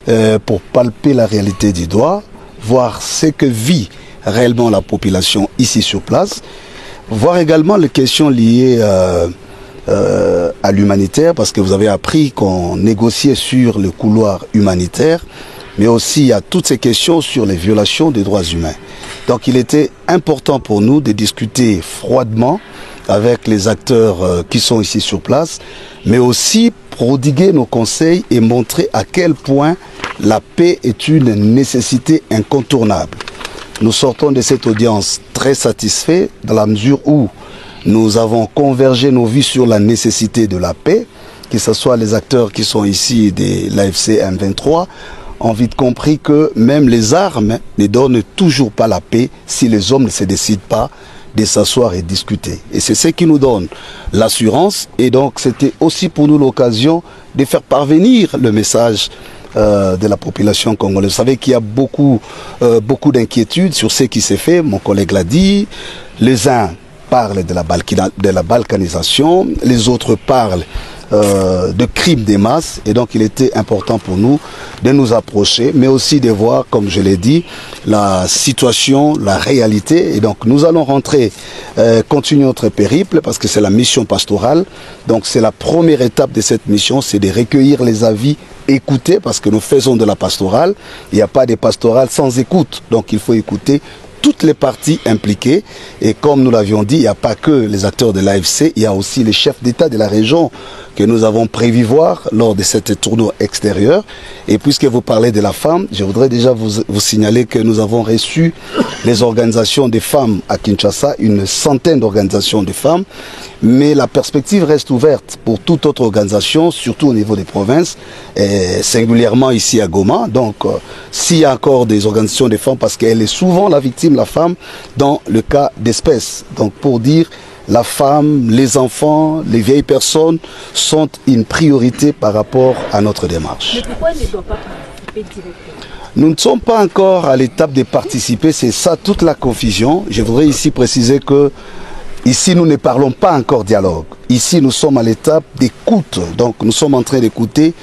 pour palper la réalité du doigt, voir ce que vit réellement la population ici sur place, voir également les questions liées à l'humanitaire, parce que vous avez appris qu'on négociait sur le couloir humanitaire, mais aussi il y a toutes ces questions sur les violations des droits humains. Donc il était important pour nous de discuter froidement avec les acteurs qui sont ici sur place, mais aussi prodiguer nos conseils et montrer à quel point la paix est une nécessité incontournable. Nous sortons de cette audience très satisfaits dans la mesure où nous avons convergé nos vies sur la nécessité de la paix, que ce soit les acteurs qui sont ici de l'AFC M23, ont vite compris que même les armes ne donnent toujours pas la paix si les hommes ne se décident pas de s'asseoir et discuter. Et c'est ce qui nous donne l'assurance. Et donc c'était aussi pour nous l'occasion de faire parvenir le message de la population congolaise. Vous savez qu'il y a beaucoup d'inquiétudes sur ce qui s'est fait. Mon collègue l'a dit. Les uns parlent de la balkanisation, les autres parlent de crimes des masses, et donc il était important pour nous de nous approcher, mais aussi de voir, comme je l'ai dit, la situation, la réalité. Et donc nous allons rentrer, continuer notre périple, parce que c'est la mission pastorale. Donc c'est la première étape de cette mission, c'est de recueillir les avis, écouter, parce que nous faisons de la pastorale. Il n'y a pas de pastorale sans écoute, donc il faut écouter toutes les parties impliquées. Et comme nous l'avions dit, il n'y a pas que les acteurs de l'AFC, il y a aussi les chefs d'État de la région que nous avons prévu voir lors de cette tournoi extérieure. Et puisque vous parlez de la femme, je voudrais déjà vous signaler que nous avons reçu les organisations des femmes à Kinshasa, une centaine d'organisations de femmes, mais la perspective reste ouverte pour toute autre organisation, surtout au niveau des provinces, et singulièrement ici à Goma. Donc s'il y a encore des organisations de femmes, parce qu'elle est souvent la victime, la femme, dans le cas d'espèces. Donc pour dire, la femme, les enfants, les vieilles personnes sont une priorité par rapport à notre démarche. Mais pourquoi elle ne doit pas participer directement? Nous ne sommes pas encore à l'étape de participer, c'est ça toute la confusion. Je voudrais ici préciser que ici nous ne parlons pas encore dialogue. Ici nous sommes à l'étape d'écoute, donc nous sommes en train d'écouter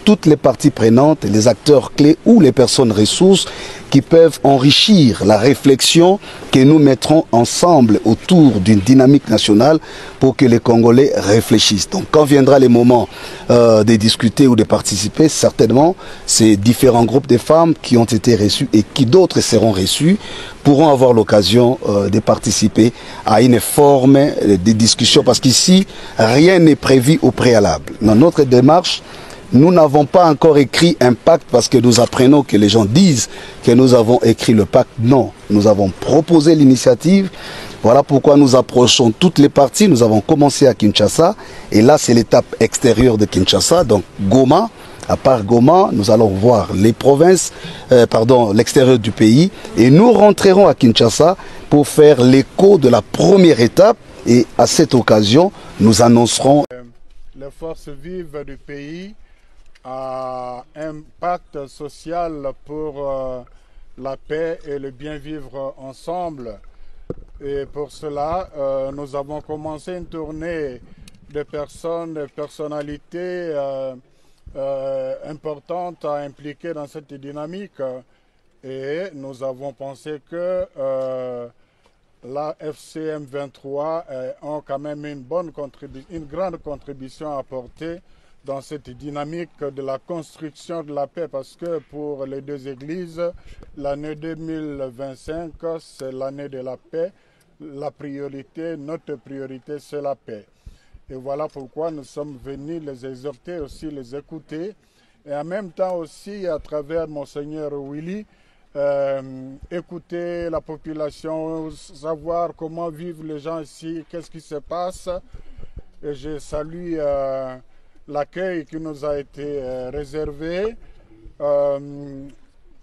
toutes les parties prenantes, les acteurs clés ou les personnes ressources qui peuvent enrichir la réflexion que nous mettrons ensemble autour d'une dynamique nationale pour que les Congolais réfléchissent. Donc quand viendra le moment de discuter ou de participer, certainement ces différents groupes de femmes qui ont été reçus et qui d'autres seront reçus pourront avoir l'occasion de participer à une forme de discussion, parce qu'ici rien n'est prévu au préalable. Dans notre démarche, nous n'avons pas encore écrit un pacte parce que nous apprenons que les gens disent que nous avons écrit le pacte. Non, nous avons proposé l'initiative. Voilà pourquoi nous approchons toutes les parties. Nous avons commencé à Kinshasa et là c'est l'étape extérieure de Kinshasa, donc Goma. À part Goma, nous allons voir les provinces, l'extérieur du pays, et nous rentrerons à Kinshasa pour faire l'écho de la première étape. Et à cette occasion, nous annoncerons les forces vives du pays à un pacte social pour la paix et le bien vivre ensemble. Et pour cela, nous avons commencé une tournée de personnes, de personnalités importantes à impliquer dans cette dynamique. Et nous avons pensé que la FCM 23 ont quand même une grande contribution à apporter dans cette dynamique de la construction de la paix, parce que pour les deux églises, l'année 2025, c'est l'année de la paix. La priorité, notre priorité, c'est la paix. Et voilà pourquoi nous sommes venus les exhorter, aussi les écouter, et en même temps aussi, à travers Monseigneur Willy, écouter la population, savoir comment vivent les gens ici, qu'est-ce qui se passe. Et je salue l'accueil qui nous a été réservé.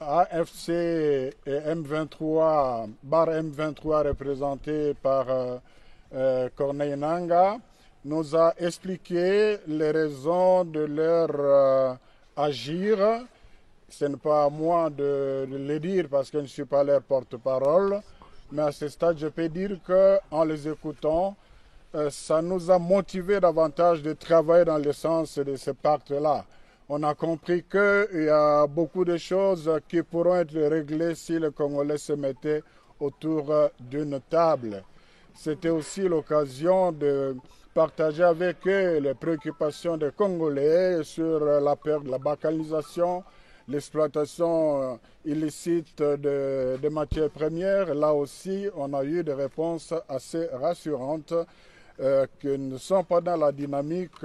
AFC et M23, bar M23 représenté par Corneille Nanga, nous a expliqué les raisons de leur agir. Ce n'est pas à moi de le dire parce que je ne suis pas leur porte-parole, mais à ce stade, je peux dire qu'en les écoutant, ça nous a motivé davantage de travailler dans le sens de ce pacte-là. On a compris qu'il y a beaucoup de choses qui pourront être réglées si les Congolais se mettaient autour d'une table. C'était aussi l'occasion de partager avec eux les préoccupations des Congolais sur la perte de la balkanisation, l'exploitation illicite de matières premières. Là aussi, on a eu des réponses assez rassurantes qui ne sont pas dans la dynamique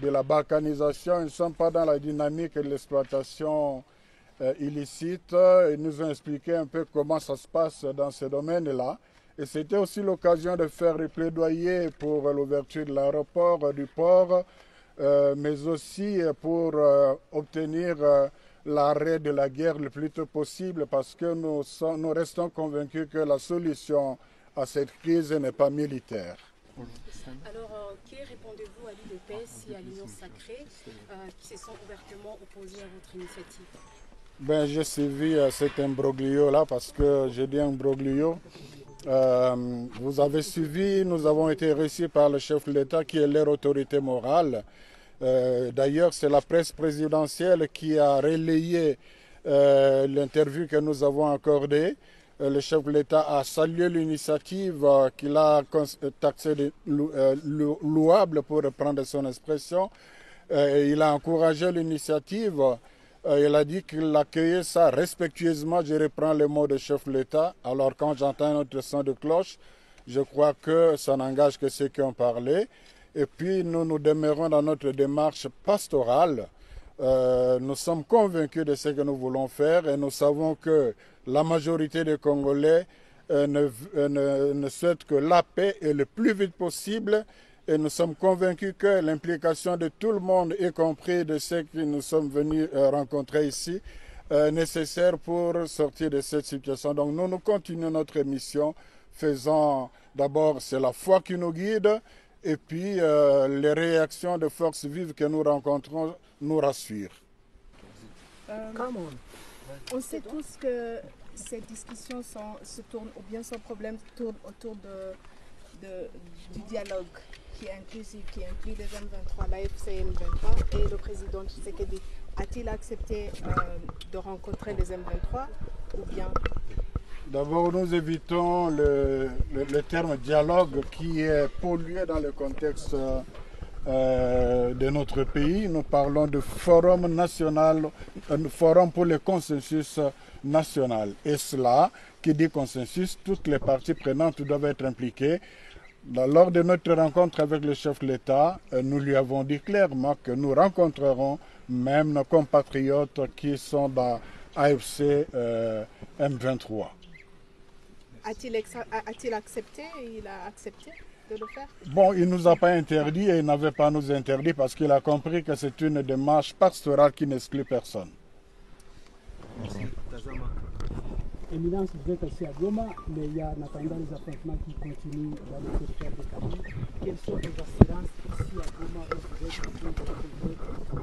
de la balkanisation, ils ne sont pas dans la dynamique de l'exploitation illicite. Ils nous ont expliqué un peu comment ça se passe dans ce domaine-là. Et c'était aussi l'occasion de faire des plaidoyers pour l'ouverture de l'aéroport, du port, mais aussi pour obtenir l'arrêt de la guerre le plus tôt possible parce que nous restons convaincus que la solution à cette crise n'est pas militaire. Alors, qui répondez-vous à l'UDPS et à l'Union sacrée qui se sont ouvertement opposés à votre initiative? Ben, j'ai suivi cet imbroglio-là parce que j'ai dit imbroglio. Vous avez suivi, nous avons été reçus par le chef de l'État qui est leur autorité morale. D'ailleurs, c'est la presse présidentielle qui a relayé l'interview que nous avons accordée. Le chef de l'État a salué l'initiative qu'il a taxée de louable pour reprendre son expression. Il a encouragé l'initiative. Il a dit qu'il accueillait ça respectueusement. Je reprends les mots du chef de l'État. Alors quand j'entends notre son de cloche, je crois que ça n'engage que ceux qui ont parlé. Et puis nous demeurons dans notre démarche pastorale. Nous sommes convaincus de ce que nous voulons faire et nous savons que la majorité des Congolais ne souhaitent que la paix et le plus vite possible. Et nous sommes convaincus que l'implication de tout le monde, y compris de ceux que nous sommes venus rencontrer ici, est nécessaire pour sortir de cette situation. Donc nous continuons notre mission, faisant d'abord, c'est la foi qui nous guide, et puis les réactions de forces vives que nous rencontrons nous rassurent. On sait tous que ces discussions se tournent, ou bien ce problème tourne autour du dialogue qui est inclusif, qui inclut les M23, la FCM 23 et le président Tshisekedi. A-t-il accepté de rencontrer les M23 ou bien? D'abord, nous évitons le terme dialogue qui est pollué dans le contexte de notre pays. Nous parlons de forum national, un forum pour le consensus national. Et cela, qui dit consensus, toutes les parties prenantes doivent être impliquées. Lors de notre rencontre avec le chef de l'État, nous lui avons dit clairement que nous rencontrerons même nos compatriotes qui sont dans AFC M23. A-t-il accepté? Il a accepté de le faire? Bon, il ne nous a pas interdit et il n'avait pas à nous interdire parce qu'il a compris que c'est une démarche pastorale qui n'exclut personne. Éminence, vous êtes aussi à Goma, mais il y a en attendant les affrontements qui continuent dans le secteur de Kabi. Quelles sont les assurances ici à Goma où vous êtes en train de retrouver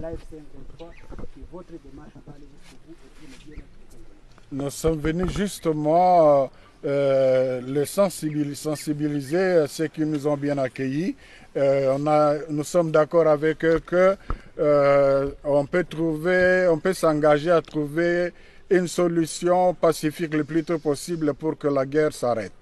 l'AFC 23 et votre démarche à parler jusqu'au bout et pour le bien-être du Congo? Nous sommes venus justement les sensibiliser, ceux qui nous ont bien accueillis. Nous sommes d'accord avec eux qu'on peut s'engager à trouver une solution pacifique le plus tôt possible pour que la guerre s'arrête.